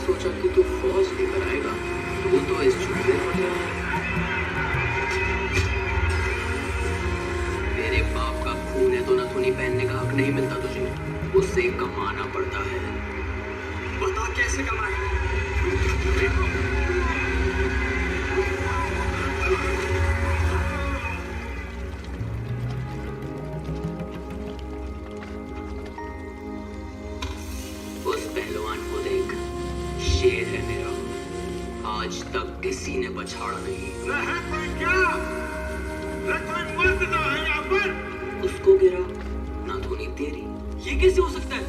सोचा कि तू फौज लेकर आएगा, तू तो इस झूठे पड़ गया। मेरे बाप का खून है तो नथुनी पहनने का हक नहीं मिलता तुझे, उससे कमाना पड़ता है। बता कैसे कमाए? उस पहलवान को देख, शेर है मेरा, आज तक किसी ने पछाड़ा नहीं। है कोई क्या? कोई मर्द ना है यहाँ पर? उसको गिरा, नाथुनी तेरी। ये कैसे हो सकता है?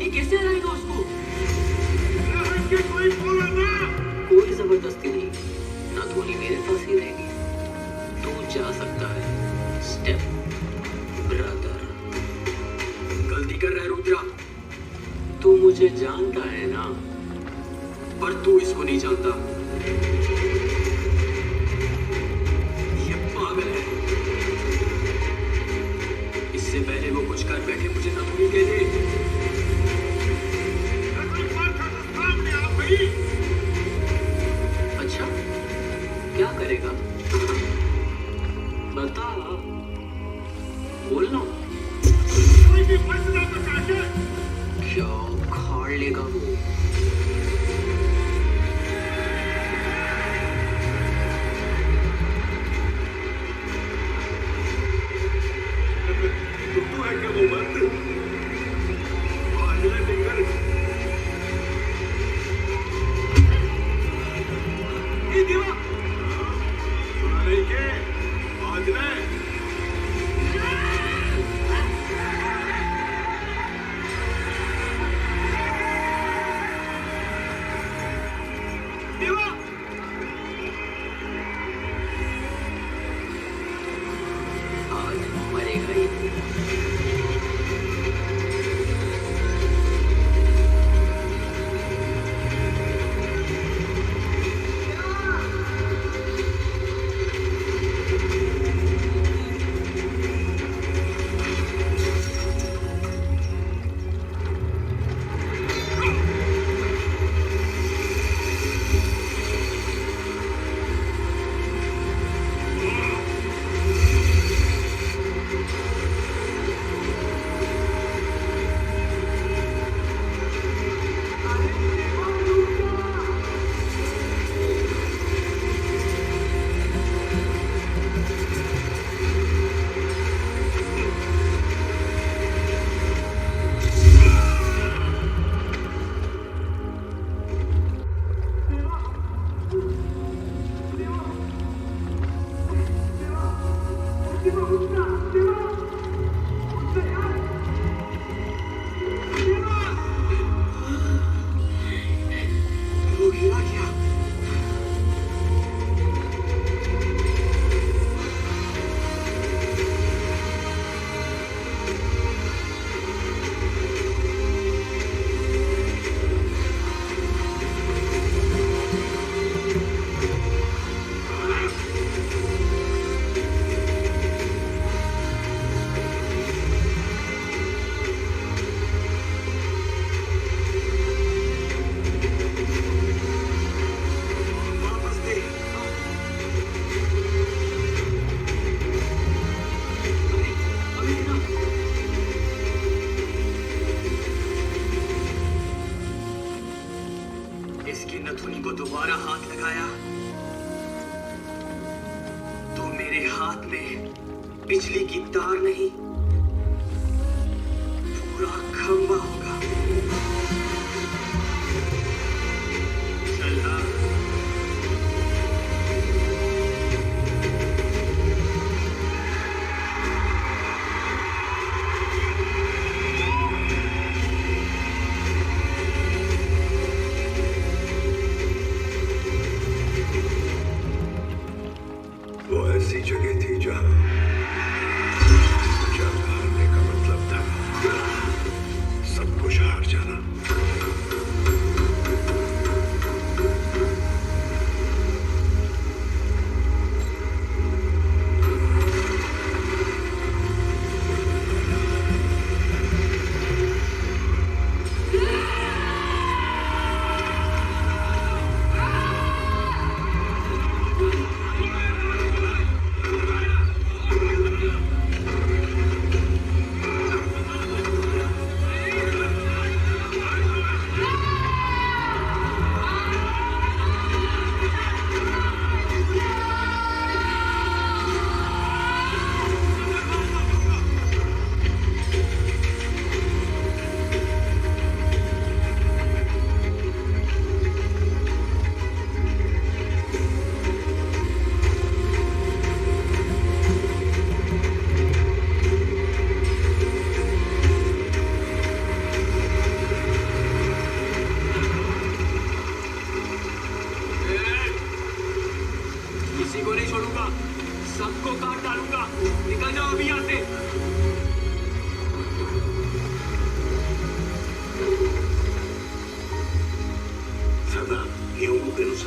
ये कैसे हराएगा उसको? के कोई बोला ना? कोई जबरदस्ती नहीं, नाथुनी मेरे पास ही रहेगी। तू जा सकता है, स्टेप ब्रदर। गलती कर रहा है रुद्रा। तू मुझे जानता है ना? पर तू इसको नहीं जानता। ये पागल है। इससे पहले वो कुछ कर बैठे मुझे नथुनी कह दे। अच्छा, क्या करेगा? बता, बोलना। कोई भी फैसला बता दे। क्या उखाड़ लेगा वो? तू है क्या वो मर्द? आज लेकर देवा सुना नहीं के आज मैं देवा आज मरेगा ही। इसकी नथुनी को दोबारा हाथ लगाया तो मेरे हाथ में बिजली की तार नहीं, पूरा खंभा होगा। चल हाँ। वो ऐसी जगह थी जहां जंग हारने का मतलब था सब कुछ हार जाना।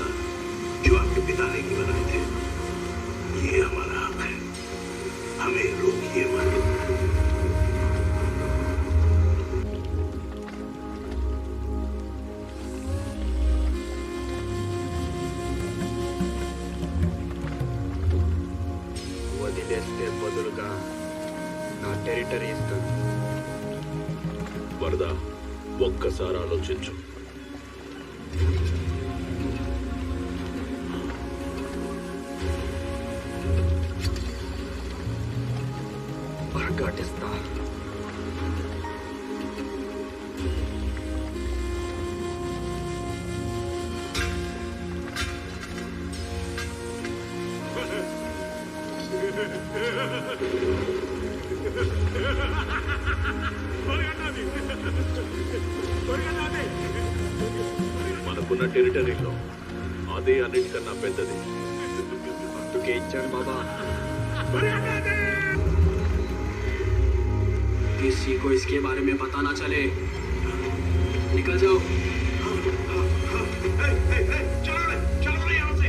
अनुसार जो आपके पिता ने की बनाए थे, ये हमारा हक है, हमें रोकिए मत। వదిలేస్తే బదులుగా నా టెరిటరీ ఇస్తాను. వరద, ఒక్కసారి ఆలోచించు. ప్రకటిస్తా. మనకున్న టెరిటరీలో అదే అన్నిటికన్నా పెద్దది. అందుకే ఇచ్చాను బాబా. किसी को इसके बारे में पता ना चले. निकल जाओ. चलो यहाँ से.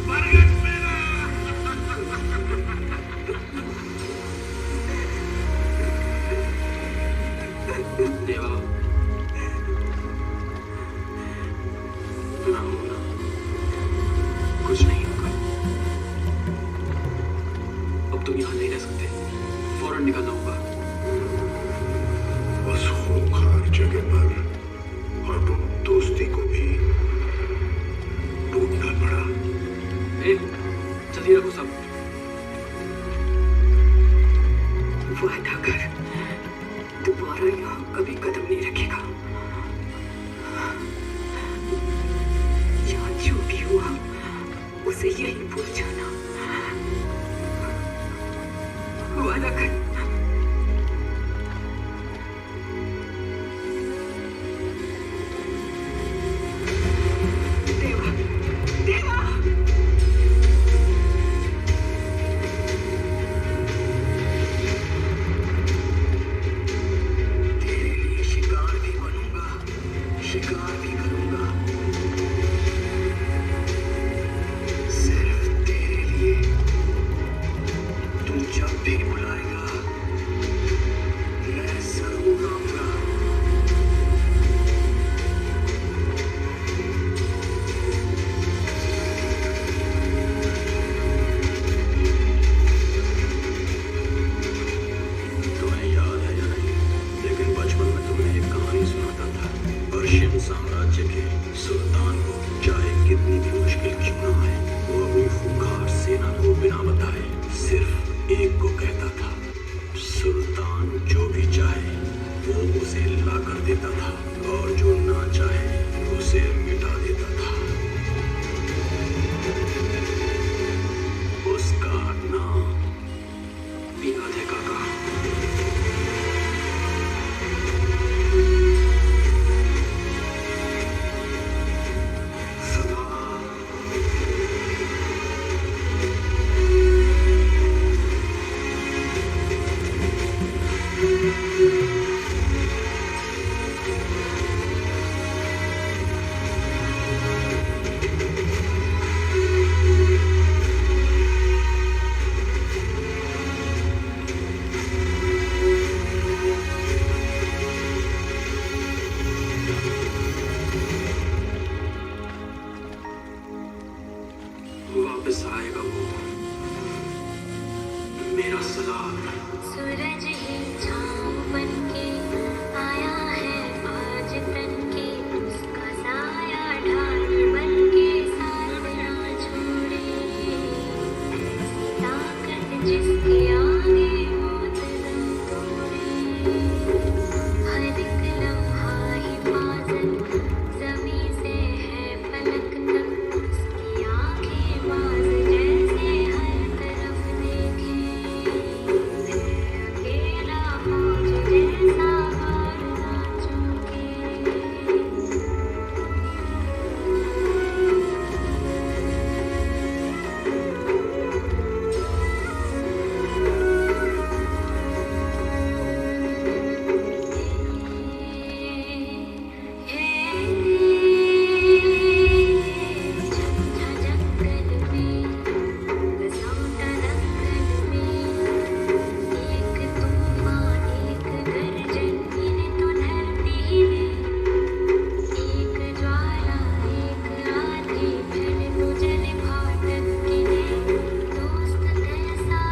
बरगद मेरा. देवा, मैं हूं ना, कुछ नहीं होगा. अब तुम यहाँ नहीं रह सकते, फौरन निकलना होगा. उस खूंखार जगह पर और दोस्ती को भी टूटना पड़ा. जल्दी रखो सब. वादा कर, दोबारा यहाँ कभी कदम नहीं रखेगा. यहाँ जो भी हुआ उसे यही भूल जाना. वादा कर. देवा, देवा. तेरे लिए शिकार भी बनूंगा, शिकार भी करूंगा. सिर्फ तेरे लिए. तू जब भी बुलाएगा मैं जरूर आऊंगा. तुम्हें याद है या नहीं, लेकिन बचपन में तुम्हें एक कहानी सुनाता था. पर्शियन साम्राज्य के सुल्तान को चाहे कितनी भी मुश्किल क्यों ना आए, वो अपनी खूंखार सेना को बिना बताए सिर्फ एक को कहता था. सुल्तान जो भी चाहे वो उसे ला कर देता था, और जो ना चाहे उसे मिटा देता था. उसका नाम याद है काका. सदा. वापस आएगा वो, मेरा सलाम. सूरज ही छाँव बनके आया है आज तन के. उसका साया ढाल बनके साथ ना छोड़े. ऐसी ताकत जिसके आगे मौत दम तोड़े. हर एक लम्हा हिफाजत ज़मीं से है फलक तक. उसकी आंखें बाज जैसे हर तरफ देखे. अकेला फौज जैसा हार ना चूके.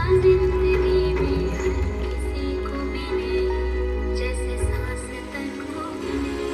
जिंदगी में हर किसी को मिले जैसे सांस तन को मिले।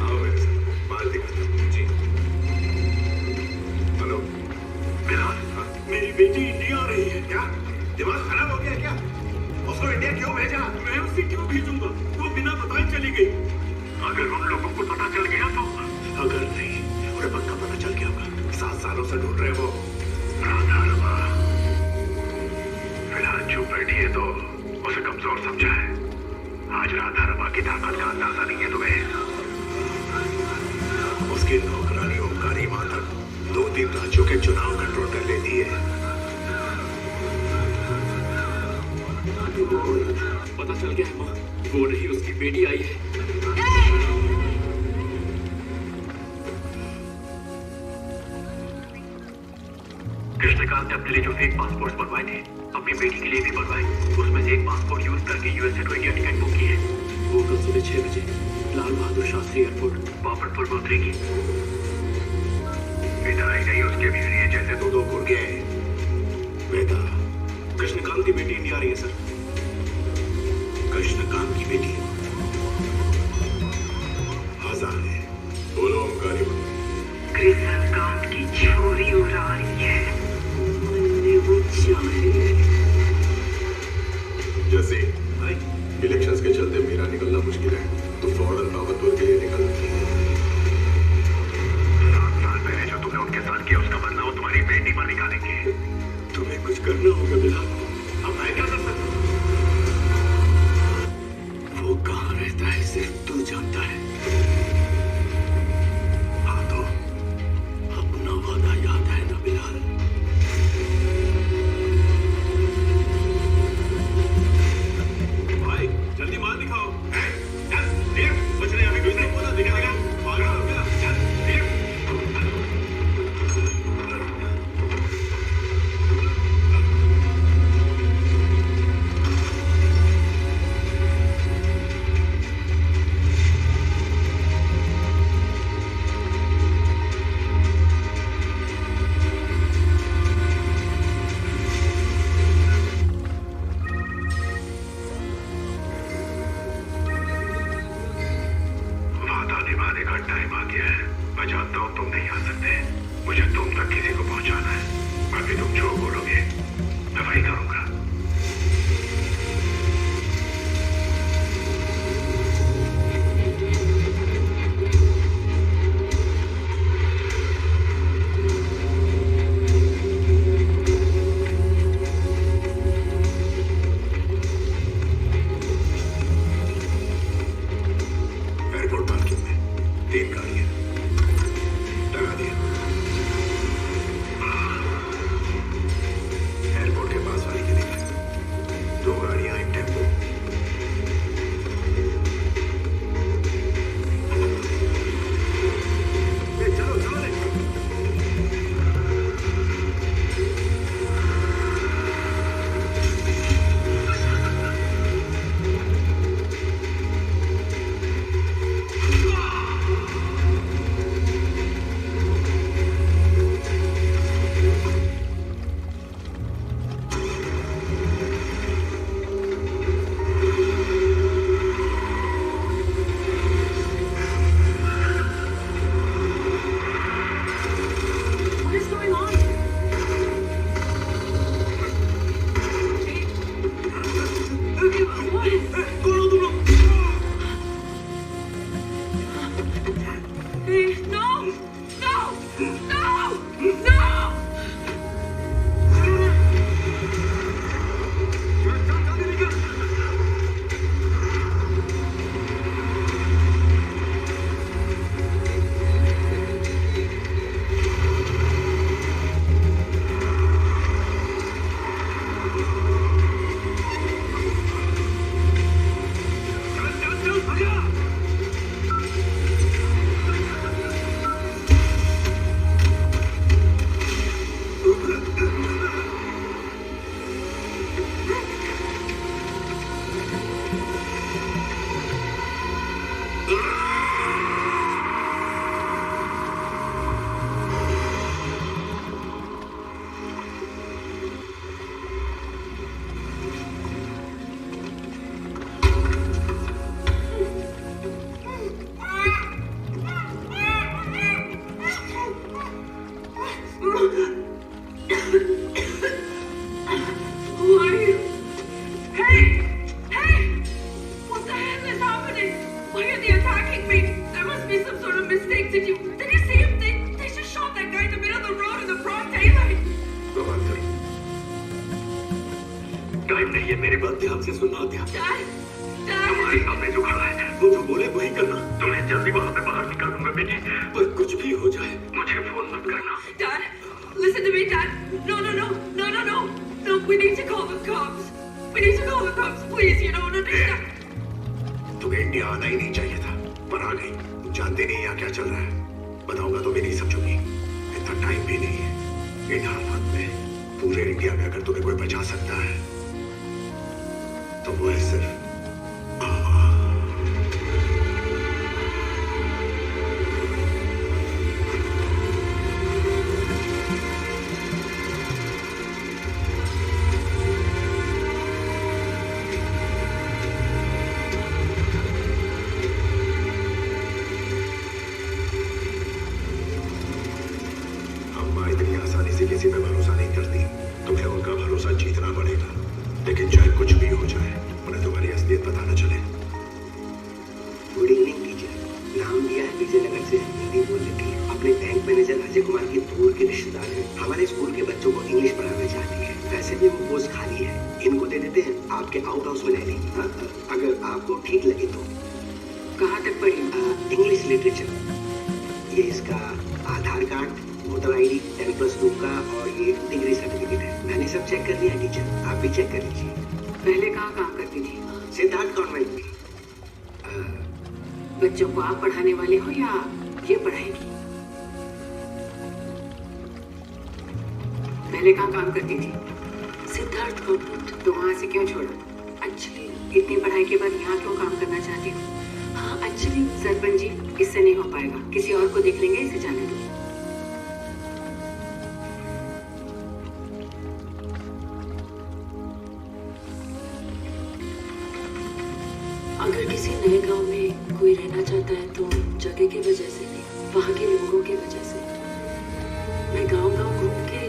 आओ मेरे साथ, बाल दिखाता हूँ। जी। हेलो। बिलाल, मेरी बेटी इंडिया आ रही है। क्या? दिमाग खराब हो गया क्या? उसको इंडिया क्यों भेजा? मैं उसे क्यों भेजूंगा? वो बिना बताए चली गई। अगर उन लोगों को पता चल गया तो? अगर नहीं, उन्हें पक्का पता चल गया होगा। 7 सालों से ढूंढ रहे वो। राधा रवा। फिलहाल चुप बैठी है तो उसे कमजोर समझा है। आज राधा रवा की ताकत का अंदाजा नहीं है तुम्हें। उसकी नौकरानी ओमकारी मातक 2-3 राज्यों के चुनाव कंट्रोल कर लेती है। पता चल गया है माँ, वो नहीं उसकी बेटी आई है। कृष्णकांत ने अपने लिए जो फेक पासपोर्ट बनवाए थे अपनी बेटी के लिए भी बनवाए। उसमें से एक पासपोर्ट यूज करके USA to India ticket book की है। वो कल सुबह 6 बजे लाल बहादुर शास्त्री एयरपोर्ट बापटपुर में उतरेगी। इतना ही नहीं, उसके भी लिए जैसे 2-2 गुर्गे। बेटा, कृष्णकांत की बेटी इंडिया आ रही है सर। कृष्णकांत की बेटी आजाद है। बोलो ओमकारी। कृष्णकांत की छोरी उड़ा रही है। मन में वो चाहे। जैसे इलेक्शंस के चलते मेरा निकलना मुश्किल है तो फौरन बाबतपुर के लिए निकल। 7 साल पहले जो तुमने उनके साथ किया उसका बदला वो तुम्हारी बेटी पर निकालेंगे। तुम्हें कुछ करना होगा बिलाल। अब मैं क्या कर सकता हूँ? वो कहाँ रहता है सिर्फ तू जानता है। हाँ तो अपना वादा याद है ना बिलाल? भाई जल्दी माल दिखाओ। चल देख, बच रहे अभी कोई नहीं बोला। दिखा दिखा पागल हो गया। चल देख। वादा निभाने का टाइम आ गया है। मैं जानता हूँ तुम नहीं आ सकते। मुझे तुम तक किसी को पहुंचाना है। बाकी तुम जो बोलोगे मैं वही करूंगा। एयरपोर्ट पार्किंग में 3 गाड़ियां लगा दिया। एयरपोर्ट के पास वाली के लिए तुम्हारे सामने जो खड़ा है वो जो बोले वही करना। तुम्हें जल्दी वहां से बाहर निकाल दूंगा बेटी, पर कुछ भी हो जाए मुझे फोन मत करना। Dad, listen to me, Dad. No, no, no, no, no, no. No, we need to call the cops. We need to call the cops, please. You don't understand. तुम्हें इंडिया आना ही नहीं चाहिए था, पर आ गई। जानते नहीं यहाँ क्या चल रहा है। बताऊंगा तो भी नहीं समझोगी। इतना टाइम भी नहीं है। इन हालात में पूरे इंडिया में अगर तुम्हें कोई बचा सकता है तो वो है सिर्फ अम्मा। इतनी आसानी से किसी पे भरोसा नहीं करती। तुम्हें उनका भरोसा जीतना पड़ेगा, लेकिन चाहे कुछ भी हो जाए उन्हें तुम्हारी असलियत पता न चले। Good evening teacher. नाम दिया है विजयनगर से, हिंदी बोल लेती है। अपने बैंक मैनेजर अजय कुमार के दूर के रिश्तेदार हैं। हमारे स्कूल के बच्चों को इंग्लिश पढ़ाना चाहती है। वैसे भी वो पोस्ट खाली है, इनको दे देते हैं, आपके आउट हाउस में रह लेंगी। अगर आपको ठीक लगे तो। कहाँ तक पढ़ी? English literature. ये इसका आधार कार्ड, वोटर ID, 10+2 का और ये डिग्री सर्टिफिकेट है। मैंने सब चेक कर लिया टीचर, आप भी चेक कर लीजिए। पहले कहाँ काम करती थी? सिद्धार्थ कॉन्वेंट में। बच्चों को आप पढ़ाने वाले हो या ये पढ़ाएगी? पहले कहाँ काम करती थी? सिद्धार्थ कॉन्वेंट। तो वहाँ से क्यों छोड़ा? एक्चुअली इतनी पढ़ाई के बाद यहाँ क्यों काम करना चाहती हो? हाँ एक्चुअली सरपंच जी, इससे नहीं हो पाएगा, किसी और को देख लेंगे, इसे जाने दो। अगर किसी नए गांव में कोई रहना चाहता है तो जगह की वजह से नहीं, वहाँ के लोगों की वजह से। मैं गांव-गांव घूम के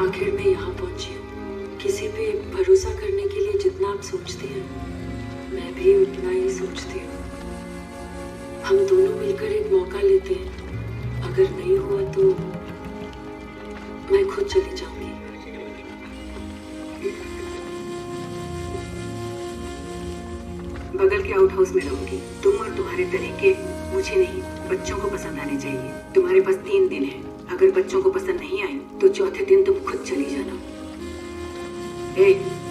आखिर में यहाँ पहुँची हूँ। किसी पे भरोसा करने के लिए जितना आप सोचते हैं, मैं भी उतना ही सोचती हूँ। हम दोनों मिलकर एक मौका लेते हैं। अगर नहीं हुआ तो मैं खुद चली जाऊंगी। बगल के आउट हाउस में रहूंगी। तुम और तुम्हारे तरीके मुझे नहीं, बच्चों को पसंद आने चाहिए। तुम्हारे पास 3 दिन है। अगर बच्चों को पसंद नहीं आए तो चौथे दिन तुम खुद चली जाना।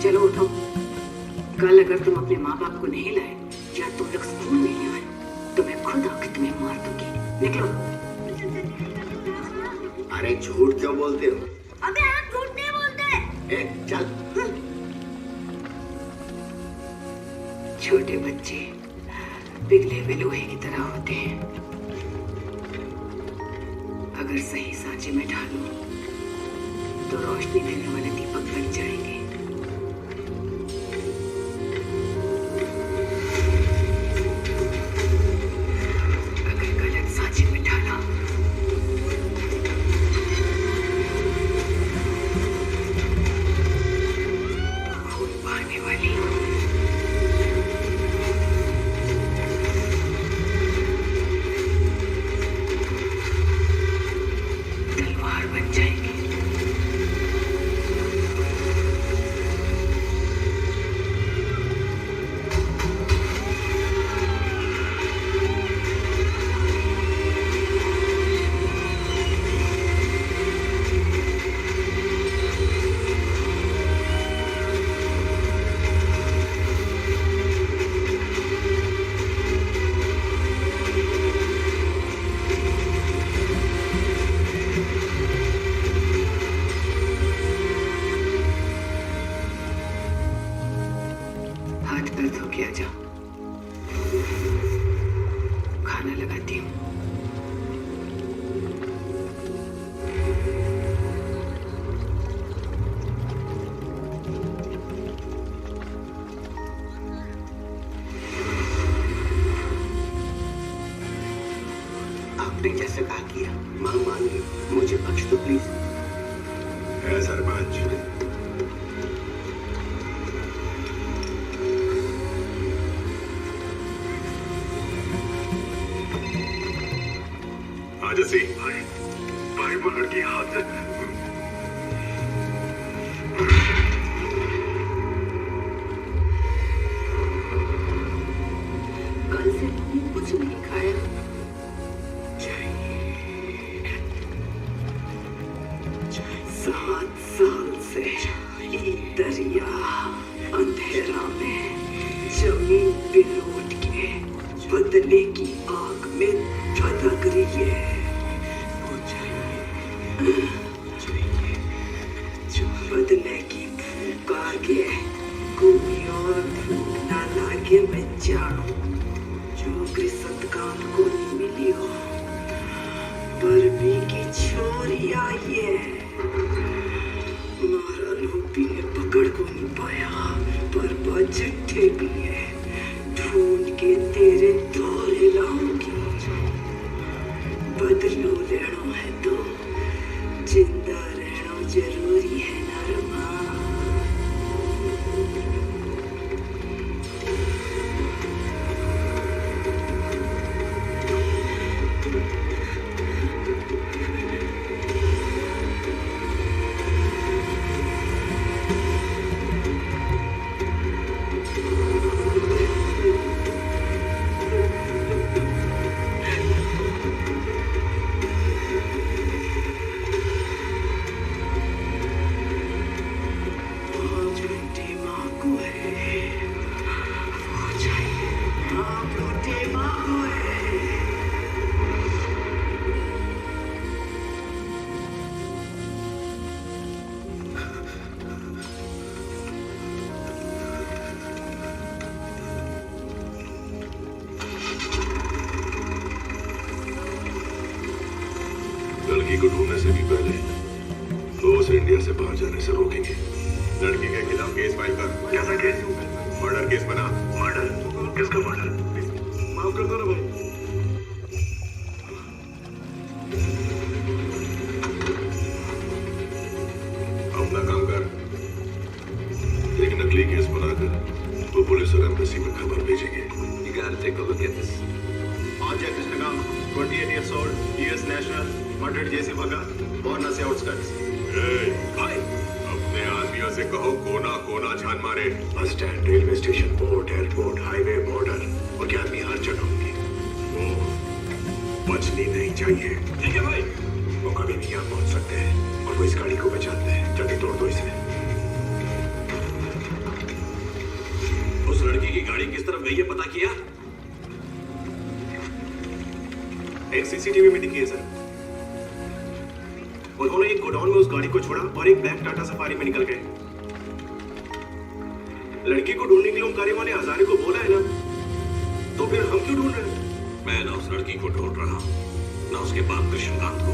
चलो उठो। कल अगर तुम अपने माँ बाप को नहीं लाए या तुम लोग स्कूल नहीं आए तो मैं खुद आके तुम्हें मार दूंगी। निकलो। अरे झूठ क्यों बोलते हो? अबे हम झूठ नहीं बोलते। चल। छोटे बच्चे पिघले हुए लोहे की तरह होते हैं। अगर सही सांचे में ढालो तो रोशनी देने वाले दीपक बन जाएंगे। अगर गलत सांचे में ढाला तो खून बहाने वाली तलवार बन जाएंगे। हाथ पैर धो के आ जाओ, खाना लगाती हूँ। आपने जैसे कहा किया, माँ मान ली, मुझे बख्श दो प्लीज। सरपंच, जैसे भाई वो लड़की हाथ से 7 साल से दरिया अंधेरा में जमीन पे लौट के बदले की आग में धधक रही है। जो बदले की भूख आगे कोई और भूख ना लागे मैं जानू। जो कृष्णकांत को नहीं मिली हो पर भी की छोरी आई है। मारा लोभी ने पकड़ को नहीं पाया पर बजट्ठे भी है। ढूंढ के तेरे दौरे लाऊंगी। बदलो लेनो है तो जिंदा रहना जरूरी है नरमा। लड़की को ढूंढने से भी पहले वो उसे इंडिया से बाहर जाने से रोकेंगे। लड़की के खिलाफ केस फाइल कर। कैसा केस? मर्डर केस बना। मर्डर? किसका मर्डर? माफ कर दो ना भाई। अपना काम कर। एक नकली केस बनाकर वो पुलिस और एम्बेसी में खबर भेजेंगे। You gotta take a look at this. Ajay Krishnakant, 28 years old, US national, murdered JC Bhagat, born as outskirts. भाई अपने आदमियों से कहो कोना कोना छान मारे। Bus stand, railway station, port, airport, highway, border और क्या आदमी हर जगह होंगे। वो बचनी नहीं चाहिए। ठीक है भाई। वो कभी भी यहाँ पहुँच सकते हैं और वो इस गाड़ी को बचाते हैं। जल्दी तोड़ दो इसे। उस लड़की की गाड़ी किस तरफ गई है पता किया? एक सीसीटीवी में दिखी है सर। उन्होंने एक गोडाउन में उस गाड़ी को छोड़ा और एक ब्लैक टाटा सफारी में निकल गए। लड़की को ढूंढने के लिए उन गाड़ी वाले हजारे को बोला है ना, तो फिर हम क्यों ढूंढ रहे हैं? मैं ना उस लड़की को ढूंढ रहा हूँ ना उसके बाद कृष्णकांत को।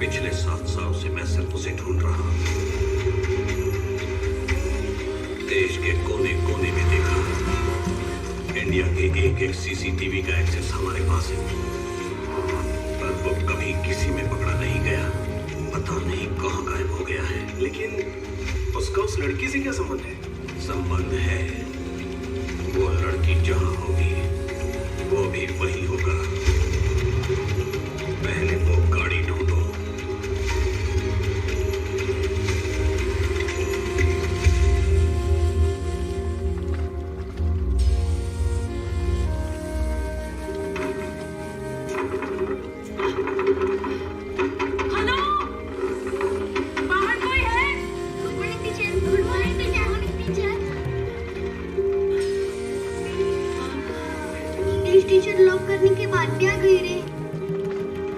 पिछले 7 साल से मैं सिर्फ उसे ढूंढ रहा हूँ। देश के कोने कोने में देखा, इंडिया के एक सीसीटीवी का एक्सेस हमारे पास है, पर वो कभी किसी में पकड़ा नहीं गया। पता नहीं कहाँ गायब हो गया है। लेकिन उसका उस लड़की से क्या संबंध है? संबंध है। वो लड़की जहाँ होगी वो भी वही होगा। पहले वो गाड़ी ढूंढो। टीचर लॉक करने के बाद भी आ गई रे।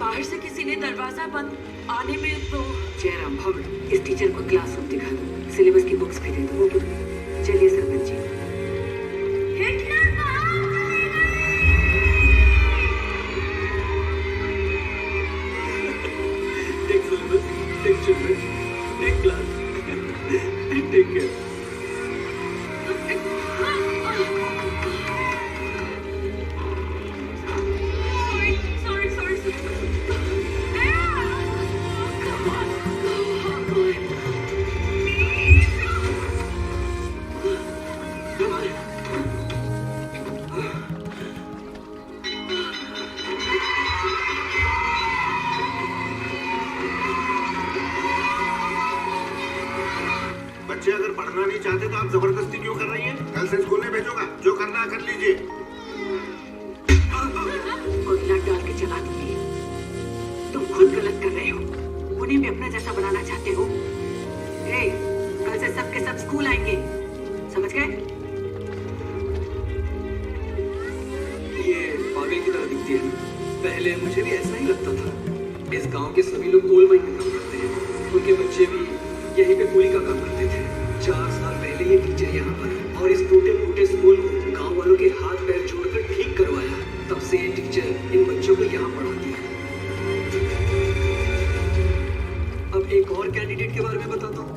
बाहर से किसी ने दरवाजा बंद आने में तो। जयराम भावड़, इस टीचर को क्लासरूम दिखा दो, सिलेबस की बुक्स भी दे दो। चलिए सरपंच जी। हिटलर बाहर चले गए। Take syllabus, take children, take class, and take care. बच्चे अगर पढ़ना नहीं चाहते तो आप जबरदस्ती क्यों कर रही हैं? कल से स्कूल में भेजूंगा, जो करना है कर लीजिए। और नट डाल के चला दूंगी। तुम खुद गलत कर रहे हो। उन्हें भी अपना जैसा बनाना चाहते हो। ए, कल से सब के सब स्कूल आएंगे, समझ गए? ये पागल की तरह दिखती है। पहले मुझे भी ऐसा ही लगता था। इस गांव के सभी लोग कोल माइन में काम करते हैं। उनके बच्चे भी यहीं पे कूली का काम करते थे। 4 साल पहले ये टीचर यहाँ पर और इस टूटे फूटे स्कूल को गांव वालों के हाथ पैर जोड़कर ठीक करवाया। तब से ये टीचर इन बच्चों को यहाँ पढ़ाती है। अब एक और कैंडिडेट के बारे में बताता हूँ।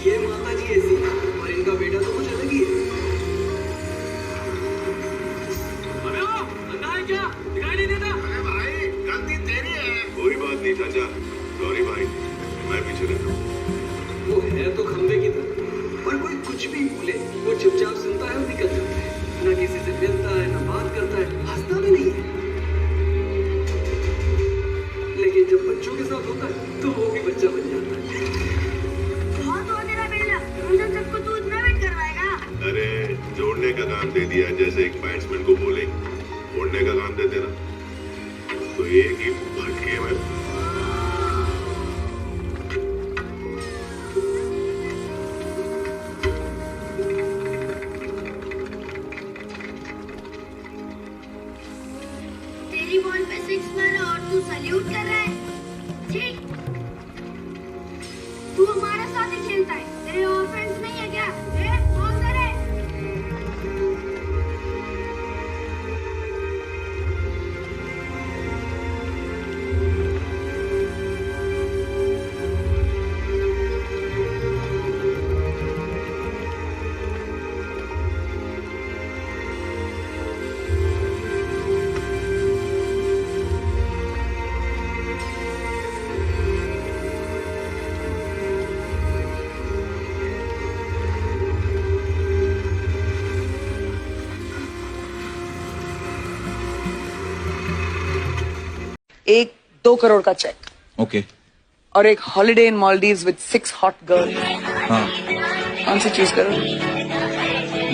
ये माता जी ऐसी है और इनका बेटा तो कुछ अलग ही है। क्या दिखाई नहीं देता? अरे भाई गलती तेरी है। कोई बात नहीं चाचा, सॉरी भाई, मैं पीछे रहता हूँ। वो है तो खंबे की तरह, पर कोई कुछ भी बोले वो चुपचाप सुनता है और निकल जाता है। ना किसी से मिलता है, ना बात करता है, हंसता भी नहीं है। लेकिन जब बच्चों के साथ होता है तो वो भी बच्चा बन जाता है। बहुत हो तेरा बेला, हम सबको तू इतना वेट करवाएगा? अरे जोड़ने का काम दे दिया, जैसे एक बैट्समैन को बोले ओढ़ने का काम दे देना, तो एक ही भटके में। तेरी बॉल पे 6 मारा और तू सल्यूट कर रहा है? ठीक, तू हमारे साथ ही खेलता है, तेरे और फ्रेंड्स नहीं है क्या? कौन करे? एक 2 करोड़ का चेक ओके और एक holiday in Maldives with 6 hot girl. हाँ कौन सी चूज करो?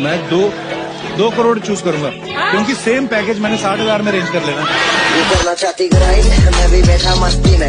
मैं 2 करोड़ चूज करूंगा क्योंकि सेम पैकेज मैंने 60,000 में अरेंज कर लेना। करना चाहती ग्राइंड, मैं भी बैठा मस्ती में।